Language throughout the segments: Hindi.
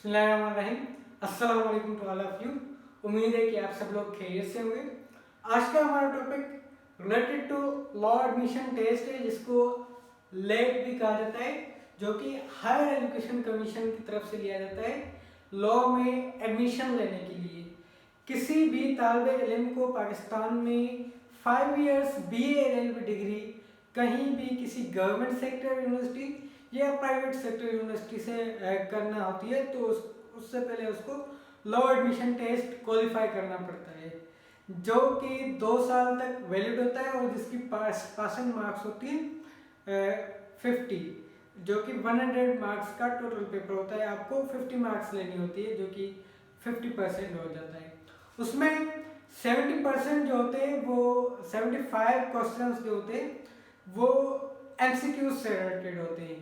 बिस्मिल्लाहिर्रहमानिर्रहीम। अस्सलाम वालेकुम टू ऑल ऑफ यू। उम्मीद है कि आप सब लोग खैरियत से होंगे। आज का हमारा topic related to law admission test है, जिसको लेट भी कहा जाता है, जो कि हायर एजुकेशन कमीशन की तरफ से लिया जाता है लॉ में एडमिशन लेने के लिए। किसी भी तालिब इल्म को पाकिस्तान में 5 इयर्स BA LLB डिग्री कहीं भी किसी गवर्नमेंट सेक्टर यूनिवर्सिटी या प्राइवेट सेक्टर यूनिवर्सिटी से करना होती है, तो उससे पहले उसको लॉ एडमिशन टेस्ट क्वालिफाई करना पड़ता है, जो कि 2 साल तक वैलिड होता है और जिसकी पासिंग मार्क्स होती है 50, जो कि 100 मार्क्स का टोटल पेपर होता है। आपको 50 मार्क्स लेनी होती है, जो कि 50% हो जाता है। उसमें 70% जो होते हैं, वो 75 क्वेश्चंस जो होते हैं वो MCQ से रिलेटेड होते हैं,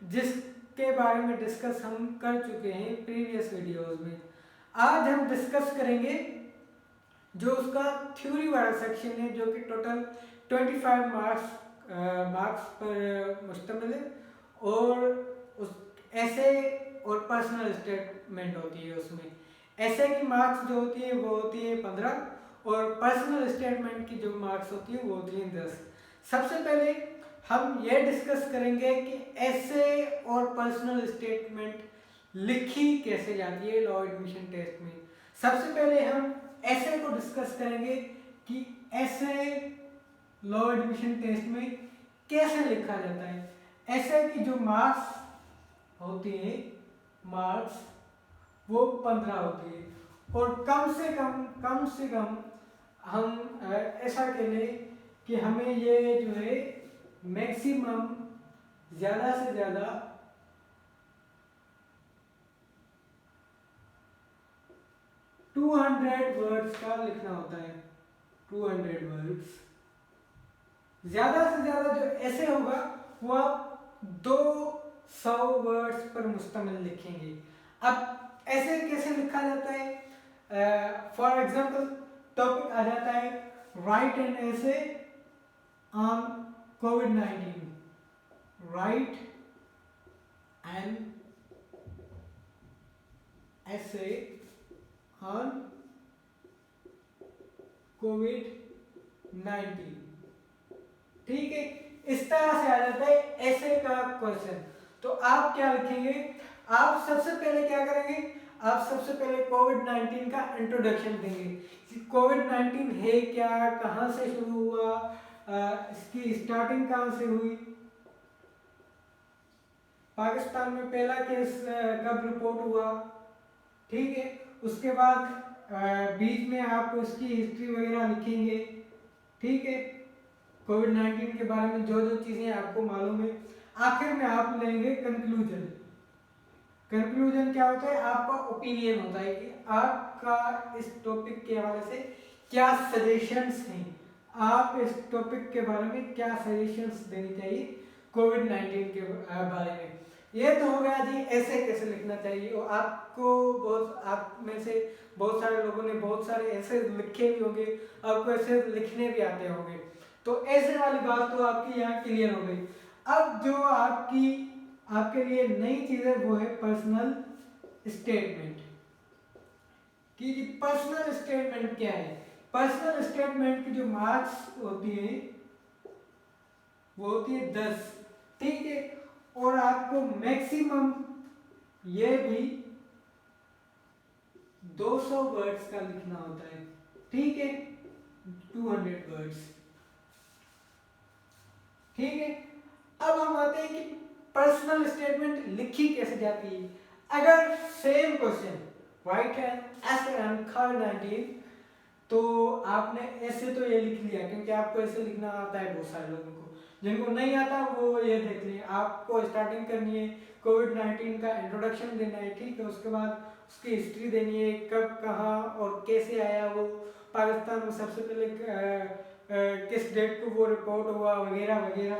जिसके बारे में डिस्कस हम कर चुके हैं प्रीवियस वीडियोस में। आज हम डिस्कस करेंगे जो उसका थ्योरी वाला सेक्शन है, जो कि टोटल 25 मार्क्स पर मुश्तमिल है, और उस ऐसे और पर्सनल स्टेटमेंट होती है। उसमें ऐसे की मार्क्स जो होती है वो होती है 15, और पर्सनल स्टेटमेंट की जो मार्क्स होती है वो होती है 10। सबसे पहले हम ये डिस्कस करेंगे कि ऐसे और पर्सनल स्टेटमेंट लिखी कैसे जाती है लॉ एडमिशन टेस्ट में। सबसे पहले हम ऐसे को डिस्कस करेंगे कि ऐसे लॉ एडमिशन टेस्ट में कैसे लिखा जाता है। ऐसे की जो मार्क्स होती है, मार्क्स वो 15 होती है, और कम से कम हम ऐसा कह लें कि हमें ये जो है मैक्सिमम ज़्यादा से ज़्यादा 200 वर्ड्स का लिखना होता है। 200 वर्ड्स, ज़्यादा से ज़्यादा जो ऐसे होगा वो आप 200 वर्ड्स पर मुश्तमिल लिखेंगे। अब ऐसे कैसे लिखा जाता है? फॉर एग्जाम्पल टॉपिक आ जाता है राइट एन ऐसे on COVID-19, write an essay on COVID-19। ठीक है, इस तरह से आ जाता है ऐसे का क्वेश्चन। तो आप क्या लिखेंगे? आप सबसे पहले क्या करेंगे? आप सबसे पहले COVID-19 का इंट्रोडक्शन देंगे। COVID-19 है क्या, कहाँ से शुरू हुआ, इसकी स्टार्टिंग कहाँ से हुई, पाकिस्तान में पहला केस कब रिपोर्ट हुआ। ठीक है, उसके बाद बीच में आप उसकी हिस्ट्री वगैरह लिखेंगे। ठीक है, COVID-19 के बारे में जो जो चीज़ें आपको मालूम है। आखिर में आप लेंगे कंक्लूजन। कंक्लूजन क्या होता है? आपका ओपिनियन होता है कि आपका इस टॉपिक के हवाले से क्या सजेशंस हैं, आप इस टॉपिक के बारे में क्या सजेशंस देनी चाहिए COVID-19 के बारे में। ये तो हो गया जी ऐसे कैसे लिखना चाहिए। और आपको आप में से बहुत सारे लोगों ने बहुत सारे ऐसे लिखे भी होंगे, आपको ऐसे लिखने भी आते होंगे, तो ऐसे वाली बात तो आपकी यहाँ क्लियर हो गई। अब जो आपके लिए नई चीज़ है वो है पर्सनल स्टेटमेंट। कि पर्सनल स्टेटमेंट क्या है? पर्सनल स्टेटमेंट की जो मार्क्स होती है वो होती है 10। ठीक है, और आपको मैक्सिमम ये भी 200 वर्ड्स का लिखना होता है। ठीक है, 200 वर्ड्स। ठीक है, अब हम आते हैं कि पर्सनल स्टेटमेंट लिखी कैसे जाती है। अगर same question right an essay on COVID-19, तो आपने ऐसे तो ये लिख लिया, क्योंकि आपको ऐसे लिखना आता है। बहुत सारे लोगों को जिनको नहीं आता वो ये देख लिए। आपको स्टार्टिंग करनी है, COVID-19 का इंट्रोडक्शन देना है। ठीक है, उसके बाद उसकी हिस्ट्री देनी है, कब कहाँ और कैसे आया वो पाकिस्तान में, सबसे पहले किस डेट को वो रिपोर्ट हुआ, वगैरह वगैरह।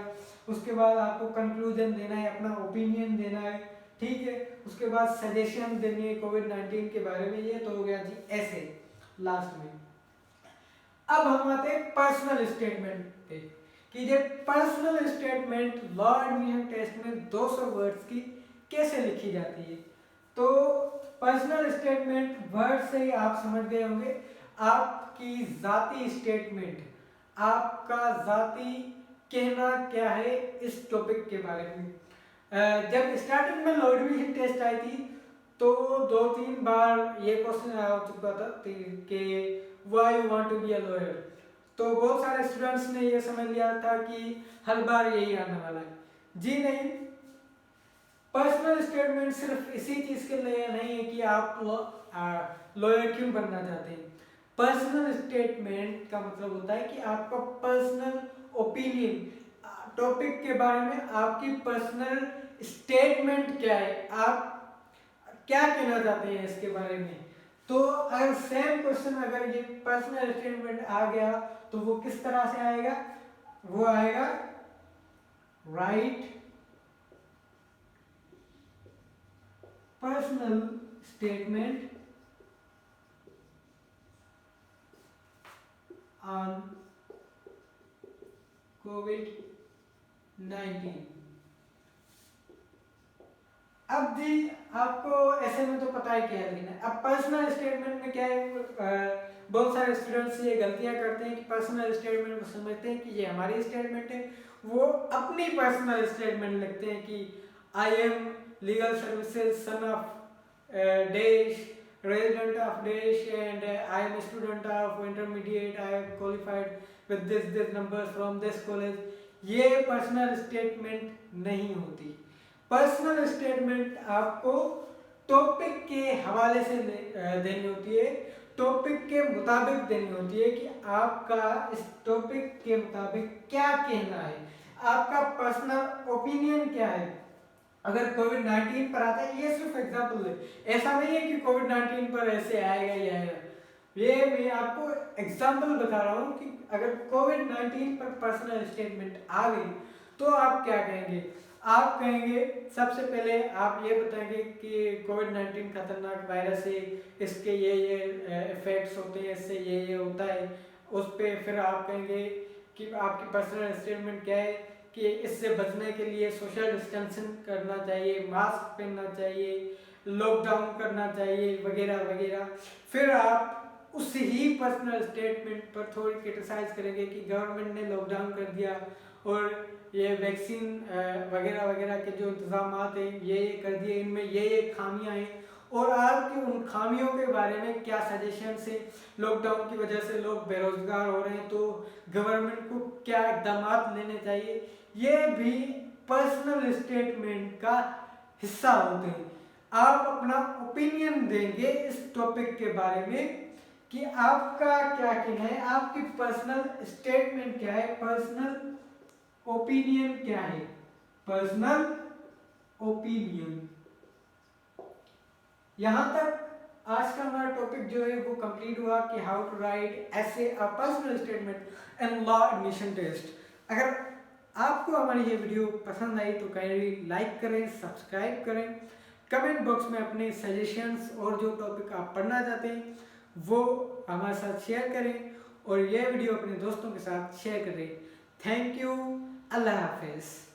उसके बाद आपको कंक्लूजन देना है, अपना ओपिनियन देना है। ठीक है, उसके बाद सजेशन देनी है COVID-19 के बारे में। ये तो हो गया जी ऐसे लास्ट में। अब हम आते हैं पर्सनल स्टेटमेंट पे, कि ये personal statement law admission test में 200 वर्ड्स की कैसे लिखी जाती है। तो पर्सनल स्टेटमेंट वर्ड से ही आप समझ गए होंगे, आपकी जाती स्टेटमेंट, आपका जाती कहना क्या है इस टॉपिक के बारे में। जब स्टार्टिंग में लॉ एडमिशन टेस्ट आई थी तो 2-3 बार ये क्वेश्चन आ चुका था कि why you want to be a lawyer, तो बहुत सारे स्टूडेंट्स ने ये समझ लिया था कि हर बार यही आने वाला है। जी नहीं, पर्सनल स्टेटमेंट सिर्फ इसी चीज के लिए नहीं है कि आप लॉयर क्यों बनना चाहते हैं। पर्सनल स्टेटमेंट का मतलब होता है कि आपका पर्सनल ओपिनियन, टॉपिक के बारे में आपकी पर्सनल स्टेटमेंट क्या है, आप क्या कहना चाहते हैं इसके बारे में। तो अगर सेम क्वेश्चन अगर ये पर्सनल स्टेटमेंट आ गया तो वो किस तरह से आएगा, वो आएगा राइट पर्सनल स्टेटमेंट ऑन कोविड-19। अब जी आपको ऐसे में तो पता है क्या लिखना है। अब पर्सनल स्टेटमेंट में क्या है, बहुत सारे स्टूडेंट्स ये गलतियां करते हैं कि पर्सनल स्टेटमेंट को समझते हैं कि ये हमारी स्टेटमेंट है, वो अपनी पर्सनल स्टेटमेंट लिखते हैं कि I am legal services son of Dash, resident of Dash, and I am a student of intermediate. I have qualified with this numbers from this college. ये पर्सनल स्टेटमेंट नहीं होती। पर्सनल स्टेटमेंट आपको टॉपिक के हवाले से देनी होती है, टॉपिक के मुताबिक देनी होती है कि आपका इस टॉपिक के मुताबिक क्या कहना है, आपका पर्सनल ओपिनियन क्या है। अगर कोविड-19 पर आता है, ये सिर्फ एग्जाम्पल है, ऐसा नहीं है कि कोविड-19 पर ऐसे आएगा ही आएगा, ये मैं आपको एग्जाम्पल बता रहा हूँ कि अगर कोविड-19 पर पर्सनल स्टेटमेंट आ गई तो आप क्या कहेंगे। आप कहेंगे सबसे पहले आप ये बताएंगे कि कोविड-19 खतरनाक वायरस है, इसके ये इफेक्ट्स होते हैं, इससे ये होता है। उस पर फिर आप कहेंगे कि आपकी पर्सनल स्टेटमेंट क्या है कि इससे बचने के लिए सोशल डिस्टेंसिंग करना चाहिए, मास्क पहनना चाहिए, लॉकडाउन करना चाहिए वगैरह वगैरह। फिर आप उस ही पर्सनल स्टेटमेंट पर थोड़ी क्रिटिसाइज करेंगे कि गवर्नमेंट ने लॉकडाउन कर दिया और ये वैक्सीन वगैरह वगैरह के जो इंतजाम हैं ये कर दिए, इनमें ये खामियां हैं और आपकी उन खामियों के बारे में क्या सजेशंस है। लॉकडाउन की वजह से लोग बेरोजगार हो रहे हैं तो गवर्नमेंट को क्या इकदाम लेने चाहिए, ये भी पर्सनल स्टेटमेंट का हिस्सा होते हैं। आप अपना ओपिनियन देंगे इस टॉपिक के बारे में कि आपका क्या कहना है, आपकी पर्सनल स्टेटमेंट क्या है, पर्सनल ओपिनियन क्या है, पर्सनल ओपिनियन। यहां तक आज का हमारा टॉपिक जो है वो कंप्लीट हुआ कि हाउ टू राइट ऐसे a personal statement in law admission test. अगर आपको हमारी ये वीडियो पसंद आई तो काइंडली लाइक करें, सब्सक्राइब करें, कमेंट बॉक्स में अपने सजेशंस और जो टॉपिक आप पढ़ना चाहते हैं वो हमारे साथ शेयर करें और ये वीडियो अपने दोस्तों के साथ शेयर करें। थैंक यू, अल्लाह हाफिज़।